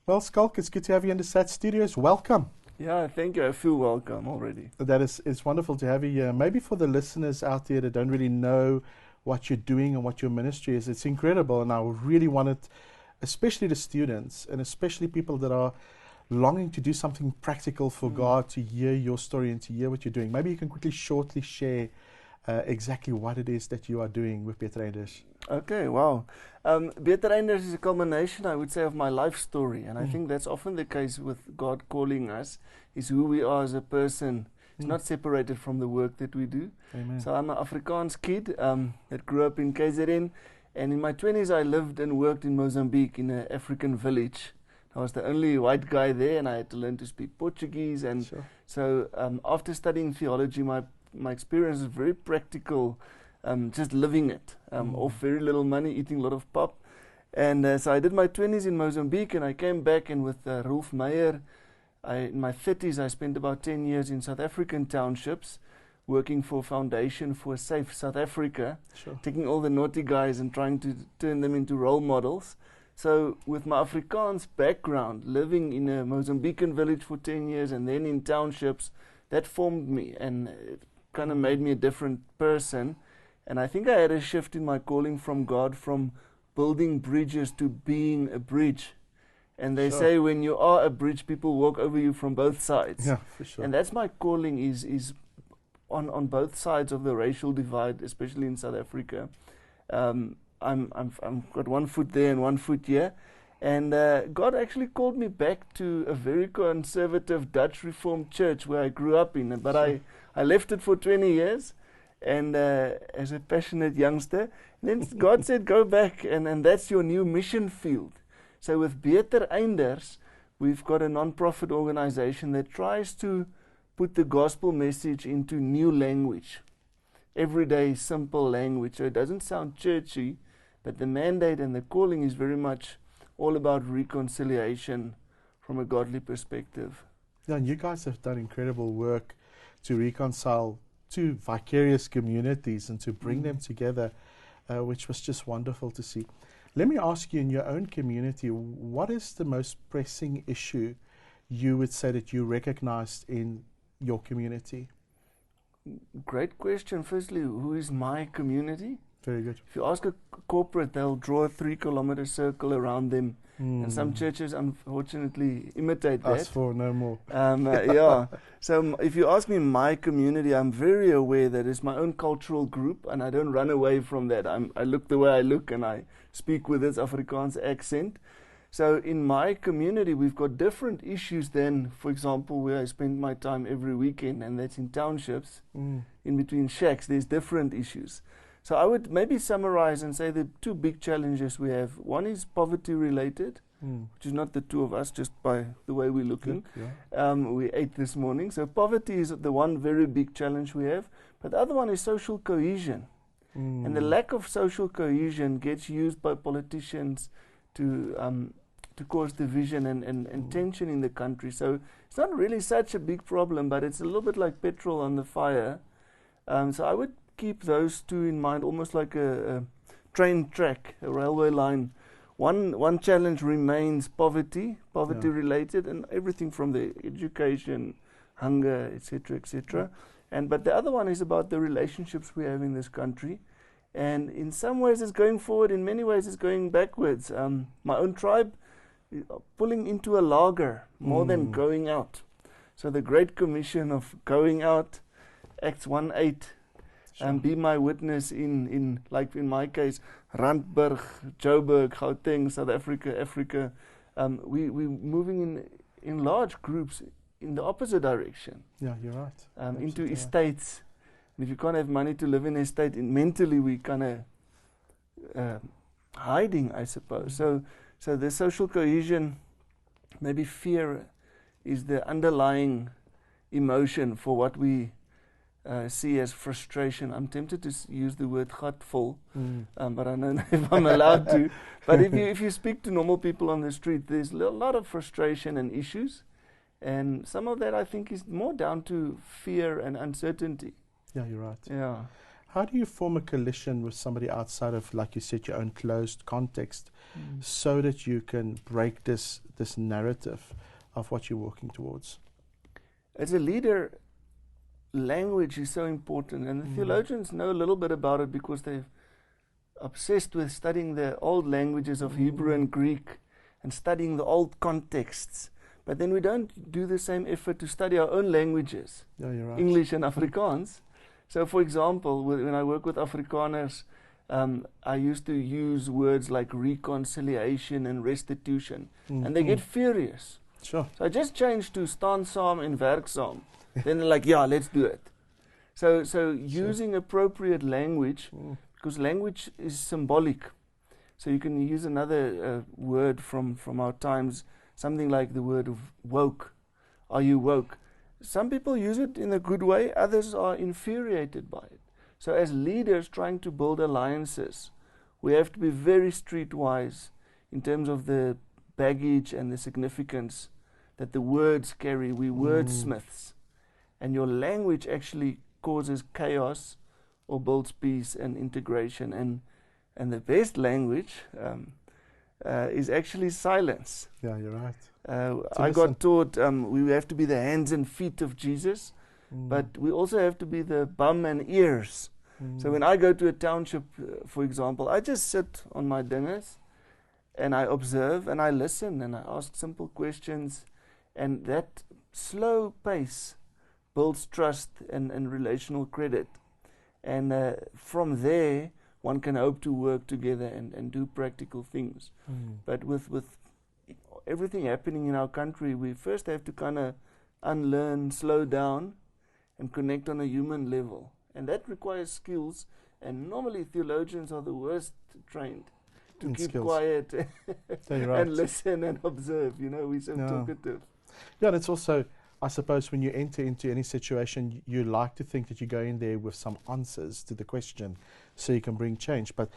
Well, Schalk, it's good to have you in the SAT studios. Welcome. Yeah, thank you. I feel welcome already. It's wonderful to have you here. Maybe for the listeners out there that don't really know what you're doing and what your ministry is, it's incredible. And I really wanted, especially the students and especially people that are longing to do something practical for God, to hear your story and to hear what you're doing. Maybe you can quickly, shortly share exactly what it is that you are doing with Betereinders. Okay, wow. Betereinders is a culmination, I would say, of my life story. And I think that's often the case with God calling us, is who we are as a person. It's not separated from the work that we do. Amen. So I'm an Afrikaans kid that grew up in KZN. And in my 20s, I lived and worked in Mozambique in an African village. I was the only white guy there, and I had to learn to speak Portuguese. And so after studying theology, my experience was very practical, just living it, off very little money, eating a lot of pop. And so I did my 20s in Mozambique, and I came back, and with Rolf Meyer, in my 30s, I spent about 10 years in South African townships, working for a foundation for a safe South Africa, taking all the naughty guys and trying to turn them into role models. So with my Afrikaans background, living in a Mozambican village for 10 years and then in townships, that formed me, and it kind of made me a different person. And I think I had a shift in my calling from God, from building bridges to being a bridge. And they say when you are a bridge, people walk over you from both sides. Yeah, for sure. And that's my calling, is on both sides of the racial divide, especially in South Africa. I'm got one foot there and one foot here. And God actually called me back to a very conservative Dutch Reformed church where I grew up in. But I left it for 20 years, and as a passionate youngster. And then God said, go back, and that's your new mission field. So with Betereinders, we've got a non-profit organization that tries to put the gospel message into new language, everyday, simple language. So it doesn't sound churchy, but the mandate and the calling is very much all about reconciliation from a godly perspective. Yeah, and you guys have done incredible work to reconcile two vicarious communities and to bring them together, which was just wonderful to see. Let me ask you, in your own community, what is the most pressing issue you would say that you recognized in your community? Great question. Firstly, who is my community? Very good. If you ask a corporate, they'll draw a 3-kilometer circle around them. And some churches, unfortunately, imitate that. Us for no more. Yeah. So if you ask me my community, I'm very aware that it's my own cultural group, and I don't run away from that. I look the way I look, and I speak with this Afrikaans accent. So in my community, we've got different issues than, for example, where I spend my time every weekend, and that's in townships, in between shacks. There's different issues. So I would maybe summarize and say the two big challenges we have. One is poverty related, which is not the two of us, just by the way we're looking. We ate this morning. So poverty is the one very big challenge we have. But the other one is social cohesion. And the lack of social cohesion gets used by politicians to cause division and tension in the country. So it's not really such a big problem, but it's a little bit like petrol on the fire. So I would keep those two in mind, almost like a train track, a railway line. One challenge remains poverty related, and everything from the education, hunger, etc., etc. But the other one is about the relationships we have in this country. And in some ways it's going forward, in many ways it's going backwards. My own tribe pulling into a lager more than going out. So the Great Commission of going out, Acts 1:8, and be my witness in like in my case, Randburg, Joburg, Gauteng, South Africa. We're moving in large groups in the opposite direction. Yeah, you're right. Into estates. And if you can't have money to live in an estate, mentally we kind of hiding, I suppose. So the social cohesion, maybe fear, is the underlying emotion for what we see as frustration. I'm tempted to use the word gatvol, but I don't know if I'm allowed to. But if you speak to normal people on the street, there's a lot of frustration and issues. And some of that, I think, is more down to fear and uncertainty. Yeah, you're right. Yeah. how do you form a coalition with somebody outside of, like you said, your own closed context, so that you can break this narrative of what you're working towards? As a leader, language is so important, and the theologians know a little bit about it because they're obsessed with studying the old languages of Hebrew and Greek and studying the old contexts. But then we don't do the same effort to study our own languages, Yeah, you're right. English and Afrikaans. So, for example, when I work with Afrikaners, I used to use words like reconciliation and restitution, and they get furious. Sure. So I just changed to staan saam en werk saam. Then they're like, yeah, let's do it. So using appropriate language, because language is symbolic. So you can use another word from our times, something like the word of woke. Are you woke? Some people use it in a good way, others are infuriated by it. So as leaders trying to build alliances, we have to be very streetwise in terms of the baggage and the significance that the words carry. We wordsmiths. And your language actually causes chaos or builds peace and integration. And the best language is actually silence. Yeah, you're right. I got taught we have to be the hands and feet of Jesus, but we also have to be the bum and ears. So when I go to a township, for example, I just sit on my dinges and I observe and I listen and I ask simple questions, and that slow pace builds trust and relational credit. And from there, one can hope to work together and do practical things. But with everything happening in our country, we first have to kind of unlearn, slow down, and connect on a human level. And that requires skills, and normally theologians are the worst trained to keep quiet and listen and observe. You know, we're so talkative. Yeah, and it's also, I suppose, when you enter into any situation, you like to think that you go in there with some answers to the question so you can bring change. But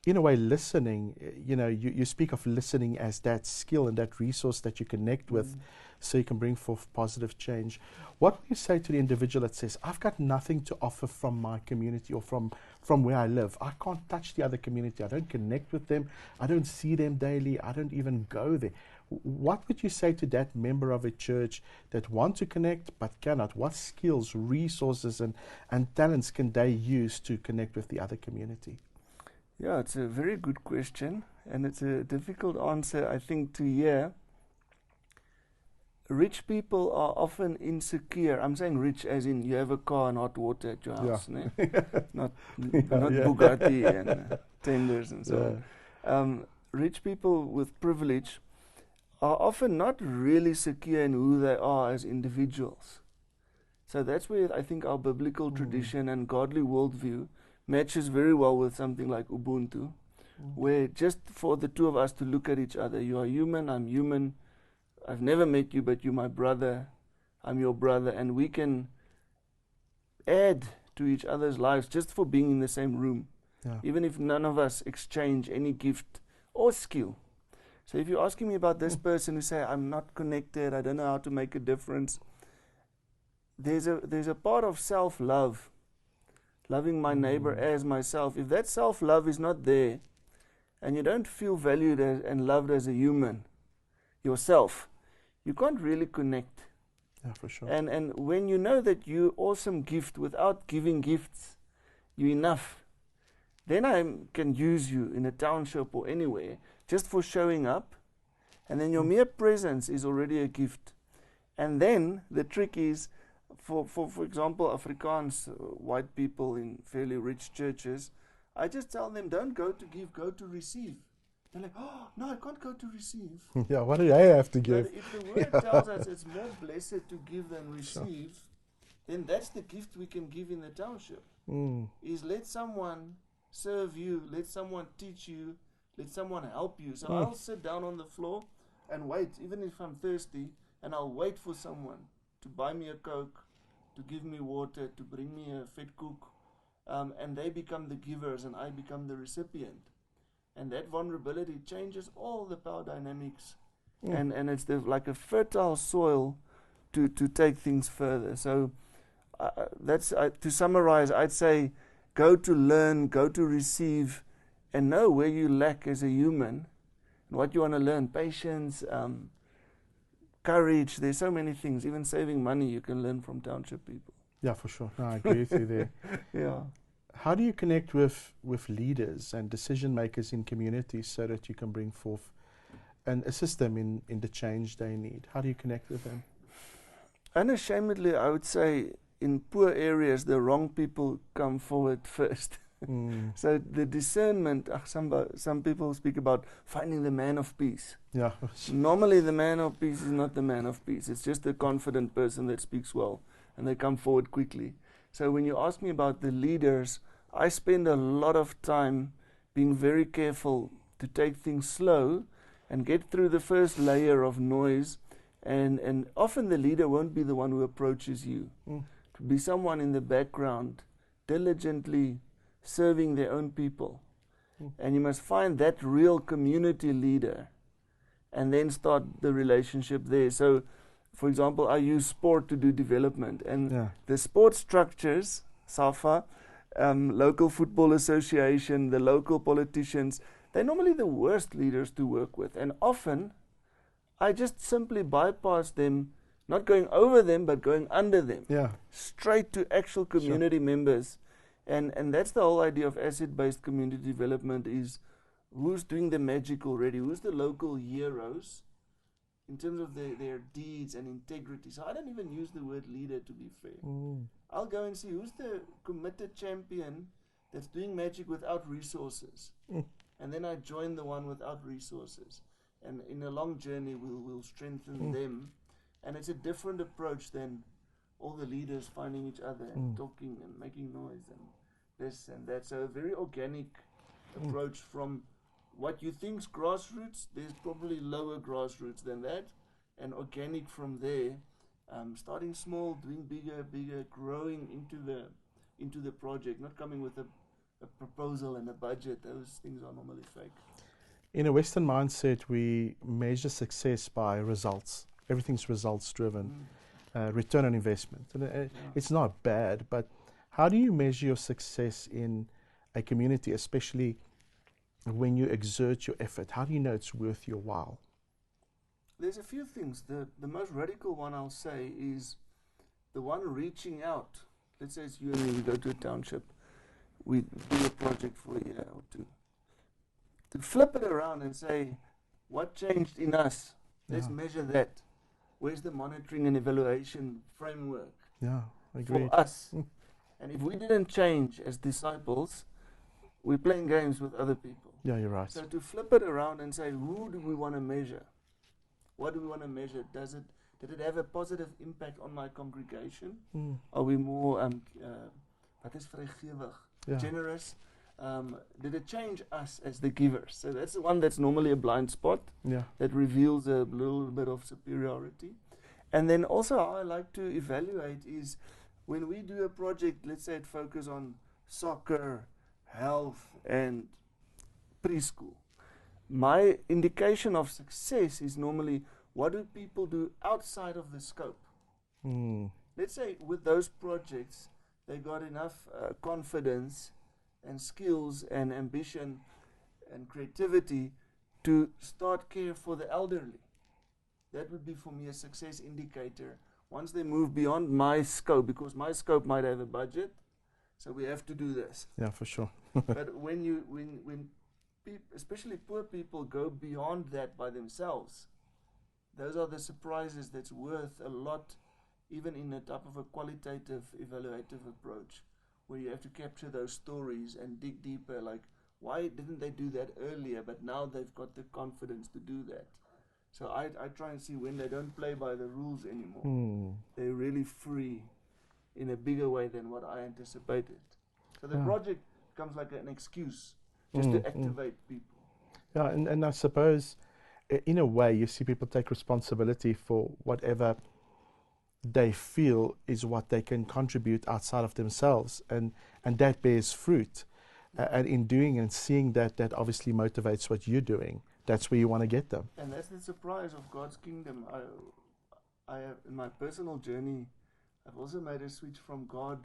in a way, listening, you know, you speak of listening as that skill and that resource that you connect with so you can bring forth positive change. What would you say to the individual that says, I've got nothing to offer from my community or from where I live. I can't touch the other community. I don't connect with them. I don't see them daily. I don't even go there. What would you say to that member of a church that want to connect but cannot? What skills, resources, and talents can they use to connect with the other community? Yeah, it's a very good question, and it's a difficult answer, I think, to hear. Rich people are often insecure. I'm saying rich as in you have a car and hot water at your house, not Bugatti and tenders and so on. Rich people with privilege are often not really secure in who they are as individuals. So that's where I think our biblical tradition and godly worldview matches very well with something like Ubuntu, where just for the two of us to look at each other, you are human, I'm human, I've never met you, but you're my brother, I'm your brother, and we can add to each other's lives just for being in the same room, even if none of us exchange any gift or skill. So if you're asking me about this person who say, I'm not connected, I don't know how to make a difference, there's a part of self-love, loving my neighbor as myself. If that self-love is not there, and you don't feel valued and loved as a human, yourself, you can't really connect. Yeah, for sure. And when you know that you're awesome gift without giving gifts, you're enough, then I can use you in a township or anywhere just for showing up, and then your mere presence is already a gift. And then the trick is, for example, Afrikaans, white people in fairly rich churches, I just tell them, don't go to give, go to receive. They're like, oh, no, I can't go to receive. Yeah, what do I have to give? But if the word tells us it's more blessed to give than receive, then that's the gift we can give in the township. Is let someone serve you, let someone teach you, let someone help you. So I'll sit down on the floor and wait, even if I'm thirsty, and I'll wait for someone to buy me a Coke, to give me water, to bring me a vet koek, and they become the givers and I become the recipient. And that vulnerability changes all the power dynamics, and it's like a fertile soil to take things further. So that's to summarize, I'd say go to learn, go to receive, and know where you lack as a human and what you want to learn. Patience, courage. There's so many things. Even saving money you can learn from township people. Yeah, for sure. No, I agree with you there. Yeah. How do you connect with leaders and decision makers in communities so that you can bring forth and assist them in the change they need? How do you connect with them? Unashamedly, I would say in poor areas, the wrong people come forward first. So the discernment, some people speak about finding the man of peace. Yeah. Normally the man of peace is not the man of peace. It's just a confident person that speaks well, and they come forward quickly. So when you ask me about the leaders, I spend a lot of time being very careful to take things slow and get through the first layer of noise. And often the leader won't be the one who approaches you. To be someone in the background, diligently serving their own people. And you must find that real community leader and then start the relationship there. So, for example, I use sport to do development. And the sport structures, SAFA, local football association, the local politicians, they're normally the worst leaders to work with. And often, I just simply bypass them, not going over them, but going under them. Straight to actual community members. And that's the whole idea of asset-based community development is who's doing the magic already, who's the local heroes in terms of their deeds and integrity. So I don't even use the word leader, to be fair. I'll go and see who's the committed champion that's doing magic without resources. And then I join the one without resources. And in a long journey, we'll strengthen them. And it's a different approach than all the leaders finding each other and talking and making noise and this and that. So a very organic approach from what you think's grassroots. There's probably lower grassroots than that, and organic from there. Starting small, doing bigger, growing into the project. Not coming with a proposal and a budget. Those things are normally fake. In a Western mindset, we measure success by results. Everything's results driven. Return on investment. And it's not bad, but how do you measure your success in a community, especially when you exert your effort? How do you know it's worth your while? There's a few things. The most radical one I'll say is the one reaching out. Let's say it's you and me, we go to a township. We do a project for a year or two. To flip it around and say, what changed in us? Let's measure that. Where's the monitoring and evaluation framework for us? And if we didn't change as disciples, we're playing games with other people. Yeah, you're right. So to flip it around and say, who do we want to measure? What do we want to measure? Did it have a positive impact on my congregation? Are we more generous? Did it change us as the givers? So that's the one that's normally a blind spot that reveals a little bit of superiority. And then also how I like to evaluate is when we do a project, let's say it focuses on soccer, health, and preschool. My indication of success is normally what do people do outside of the scope? Let's say with those projects, they got enough confidence and skills and ambition and creativity to start care for the elderly. That would be for me a success indicator. Once they move beyond my scope, because my scope might have a budget, so we have to do this. Yeah, for sure. But when especially poor people go beyond that by themselves, those are the surprises that's worth a lot, even in a type of a qualitative, evaluative approach, where you have to capture those stories and dig deeper, like why didn't they do that earlier, but now they've got the confidence to do that. So I try and see when they don't play by the rules anymore. They're really free in a bigger way than what I anticipated. So the project becomes like an excuse just to activate people. Yeah, and I suppose in a way you see people take responsibility for whatever they feel is what they can contribute outside of themselves, and that bears fruit. And in doing and seeing that obviously motivates what you're doing. That's where you want to get them. And that's the surprise of God's kingdom. I have, in my personal journey, I've also made a switch from God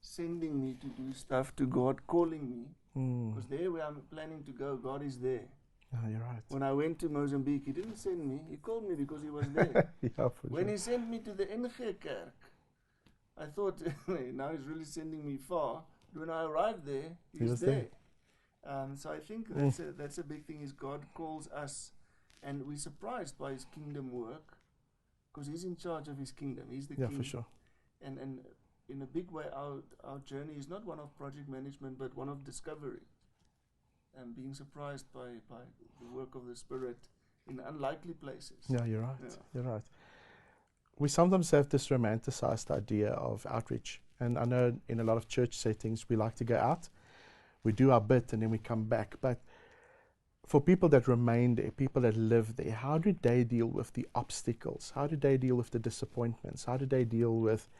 sending me to do stuff, to God calling me. Mm. Because there where I'm planning to go, God is there. Yeah, you're right. When I went to Mozambique, He didn't send me. He called me because He was there. Yeah, for When sure. He sent me to the NG Kerk, I thought, now He's really sending me far. But when I arrived there, He He's was there. there. So I think Mm. that's a big thing, is God calls us, and we're surprised by His kingdom work, because He's in charge of His kingdom. He's the Yeah, king. for sure. And in a big way, our journey is not one of project management, but one of discovery, and being surprised by the work of the Spirit in unlikely places. Yeah, you're right. Yeah. You're right. We sometimes have this romanticized idea of outreach. And I know in a lot of church settings, we like to go out, we do our bit, and then we come back. But for people that remain there, people that live there, how do they deal with the obstacles? How do they deal with the disappointments? How do they deal with,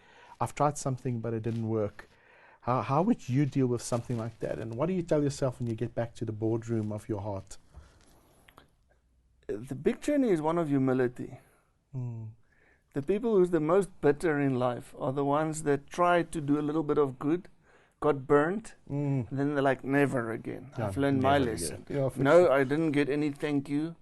I've tried something, but it didn't work? How would you deal with something like that? And what do you tell yourself when you get back to the boardroom of your heart? The big journey is one of humility. Mm. The people who's the most bitter in life are the ones that tried to do a little bit of good, got burnt, Mm. and then they're like, never again. Yeah, I've learned my never lesson. again. Yeah, for No, sure. I didn't get any thank you.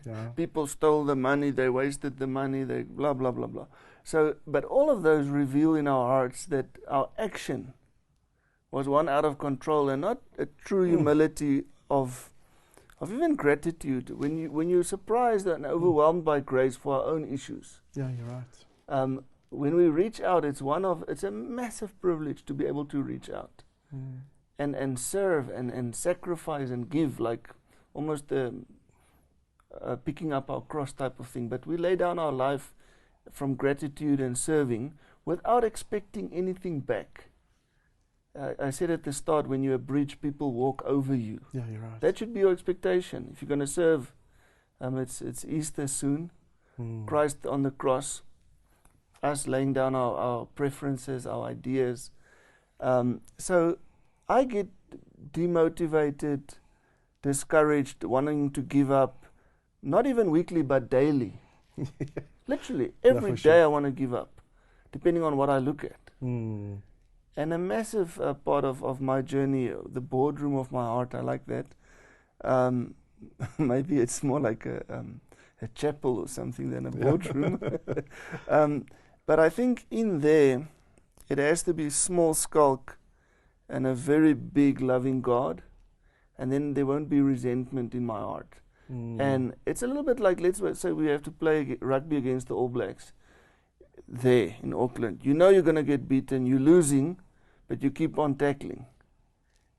Yeah. People stole the money, they wasted the money, they blah, blah, blah, blah. So, but all of those reveal in our hearts that our action was one out of control, and not a true humility of even gratitude. When you're surprised and overwhelmed by grace for our own issues. Yeah, you're right. When we reach out, it's a massive privilege to be able to reach out and serve and sacrifice and give, like almost picking up our cross type of thing. But we lay down our life from gratitude and serving without expecting anything back. I said at the start, when you're a bridge, people walk over you. Yeah, you're right. That should be your expectation. If you're going to serve, it's Easter soon, Christ on the cross, us laying down our preferences, our ideas. So I get demotivated, discouraged, wanting to give up, not even weekly, but daily. Literally, every day I want to give up, depending on what I look at. And a massive part of my journey, the boardroom of my heart, I like that. Maybe it's more like a chapel or something than a boardroom. But I think in there, it has to be small Schalk and a very big loving God. And then there won't be resentment in my heart. And it's a little bit like, let's say we have to play rugby against the All Blacks there in Auckland. You know you're going to get beaten, you're losing, but you keep on tackling.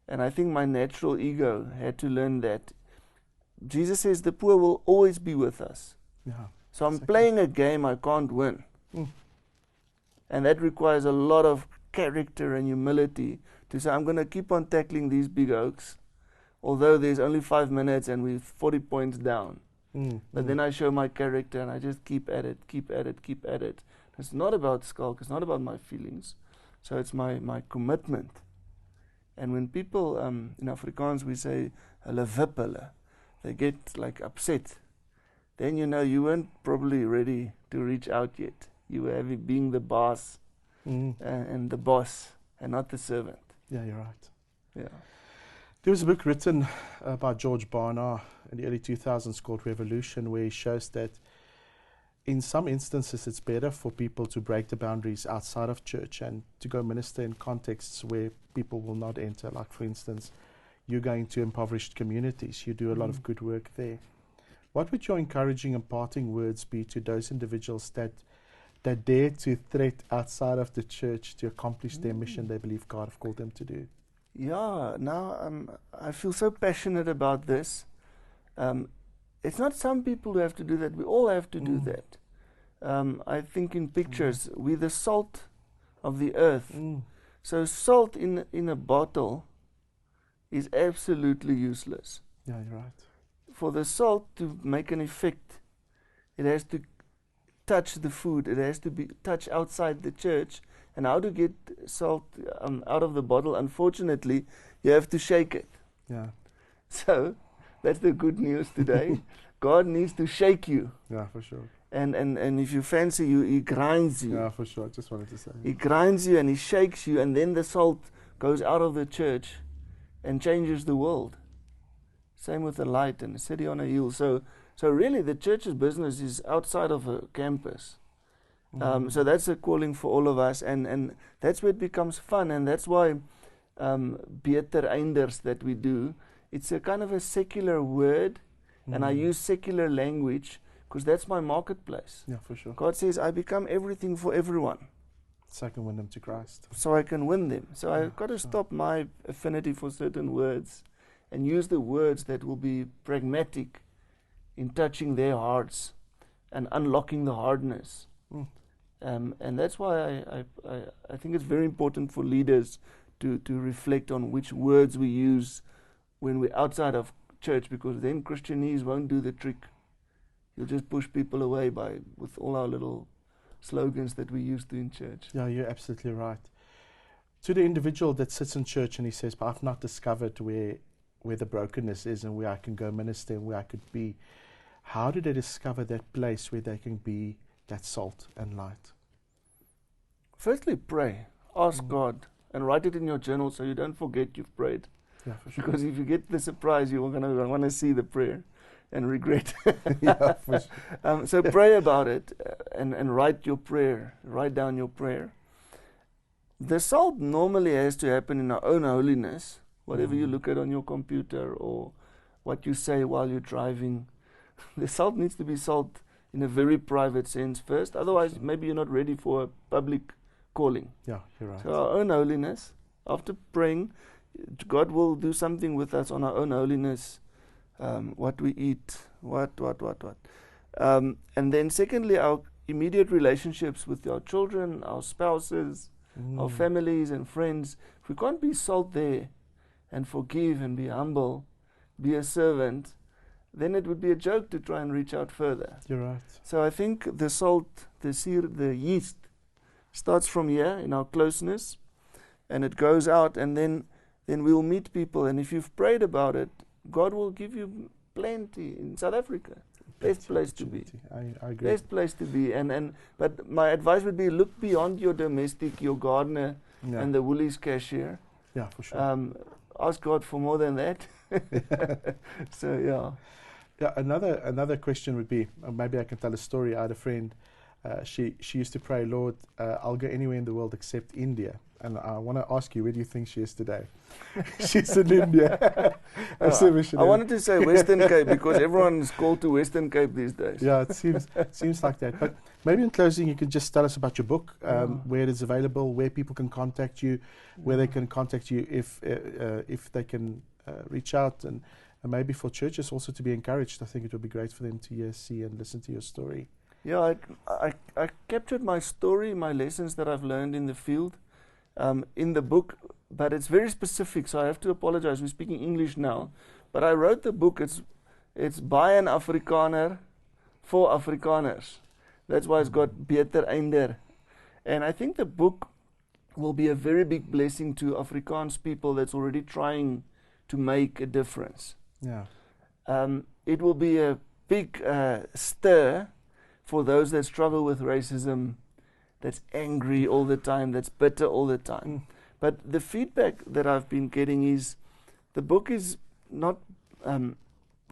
And I think my natural ego had to learn that. Jesus says the poor will always be with us. Yeah. So I'm playing a game I can't win. And that requires a lot of character and humility to say, I'm going to keep on tackling these big oaks, although there's only 5 minutes and we're 40 points down. But then I show my character and I just keep at it, keep at it, keep at it. It's not about Schalk, it's not about my feelings. So it's my commitment. And when people, in Afrikaans we say, hulle wip hulle, they get like upset. Then you know you weren't probably ready to reach out yet. You were being the boss and the boss and not the servant. Yeah, you're right. Yeah. There was a book written by George Barnard in the early 2000s called Revolution, where he shows that in some instances it's better for people to break the boundaries outside of church and to go minister in contexts where people will not enter. Like, for instance, you're going to impoverished communities. You do a lot of good work there. What would your encouraging and parting words be to those individuals that dare to thread outside of the church to accomplish their mission they believe God have called them to do? Yeah, now I feel so passionate about this. It's not some people who have to do that. We all have to do that. I think in pictures, we're the salt of the earth. So salt in a bottle is absolutely useless. Yeah, you're right. For the salt to make an effect, it has to touch the food. It has to be touch outside the church. And how to get salt out of the bottle? Unfortunately, you have to shake it. Yeah. So that's the good news today. God needs to shake you. Yeah, for sure. And if you fancy you, he grinds you. Yeah, for sure. Just wanted to say. He grinds you and he shakes you, and then the salt goes out of the church and changes the world. Same with the light and the city on a hill. So really the church's business is outside of a campus. So that's a calling for all of us, and that's where it becomes fun, and that's why Betereinders that we do, it's a kind of a secular word, and I use secular language because that's my marketplace. Yeah, for sure. God says, I become everything for everyone. So I can win them to Christ. So I can win them. So I've got to stop my affinity for certain words and use the words that will be pragmatic in touching their hearts and unlocking the hardness. And that's why I think it's very important for leaders to reflect on which words we use when we're outside of church, because then Christianese won't do the trick. You'll just push people away with all our little slogans that we used to in church. Yeah, you're absolutely right. To the individual that sits in church and he says, but I've not discovered where the brokenness is and where I can go minister and where I could be, how do they discover that place where they can be that salt and light? Firstly, pray. Ask God and write it in your journal so you don't forget you've prayed. Yeah, for sure. Because if you get the surprise, you're going to want to see the prayer and regret. Yeah, for sure. So pray about it and write your prayer. Write down your prayer. The salt normally has to happen in our own holiness. Whatever you look at on your computer or what you say while you're driving, the salt needs to be salt in a very private sense first. Otherwise, maybe you're not ready for a public calling. Yeah, you're right. So our own holiness, after praying, God will do something with us on our own holiness, what we eat, what. And then secondly, our immediate relationships with our children, our spouses, our families and friends. If we can't be salt there and forgive and be humble, be a servant, then it would be a joke to try and reach out further. You're right. So I think the salt, the yeast, starts from here in our closeness, and it goes out, and then we'll meet people. And if you've prayed about it, God will give you plenty in South Africa. Best place to be. I agree. Best place to be. But my advice would be look beyond your domestic, your gardener, and the Woolies cashier. Yeah, for sure. Ask God for more than that. So yeah. Yeah, another question would be, maybe I can tell a story. I had a friend, she used to pray, Lord, I'll go anywhere in the world except India. And I want to ask you, where do you think she is today? She's in India. I wanted to say Western Cape because everyone is called to Western Cape these days. Yeah, it seems like that. But maybe in closing, you could just tell us about your book, where it is available, where people can contact you, where they can contact you if they can reach out, and maybe for churches also to be encouraged. I think it would be great for them to see and listen to your story. Yeah, I captured my story, my lessons that I've learned in the field, in the book, but it's very specific, so I have to apologize. We're speaking English now, but I wrote the book. It's by an Afrikaner for Afrikaners. That's why it's got Betereinder. And I think the book will be a very big blessing to Afrikaans people that's already trying to make a difference. Yeah. It will be a big stir for those that struggle with racism, that's angry all the time, that's bitter all the time. But the feedback that I've been getting is the book is not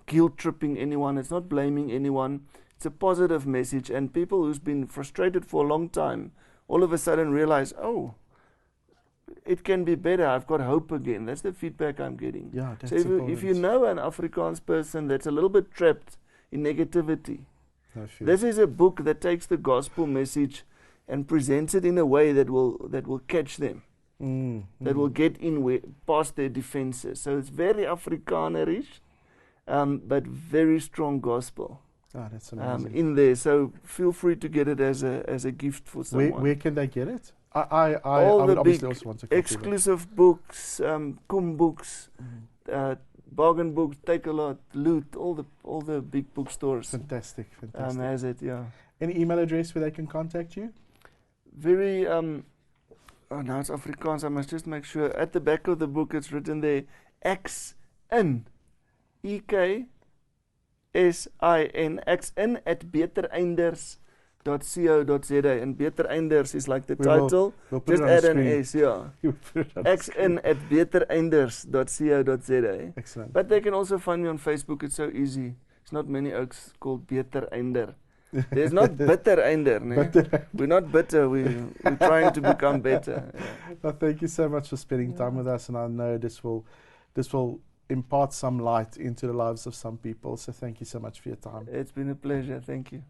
guilt-tripping anyone, it's not blaming anyone, it's a positive message, and people who's been frustrated for a long time all of a sudden realize, oh, it can be better, I've got hope again. That's the feedback I'm getting. Yeah, that's so if you know an Afrikaans person that's a little bit trapped in negativity, this is a book that takes the gospel message and presents it in a way that will catch them, that will get in past their defenses. So it's very Afrikanerish, but very strong gospel. That's amazing. In there. So feel free to get it as a gift for someone. Where can they get it? I All would the obviously big also want to copy exclusive books, Kum books, bargain books, Take a Lot, Loot, all the big bookstores. Fantastic. Has it, yeah. Any email address where they can contact you? Very, now it's Afrikaans, I must just make sure. At the back of the book it's written there, XN, EK, XIN at betereinders.co.za, and Betereinders is like the title. We'll put Just it on add the an screen. S, yeah. We'll put it on the screen. XIN at betereinders.co.za. Excellent. But they can also find me on Facebook. It's so easy. It's not many oaks called Betereinder. There's not Betereinder. We're not bitter. We're trying to become better. Yeah. Well, thank you so much for spending time with us, and I know this will impart some light into the lives of some people. So thank you so much for your time. It's been a pleasure. Thank you.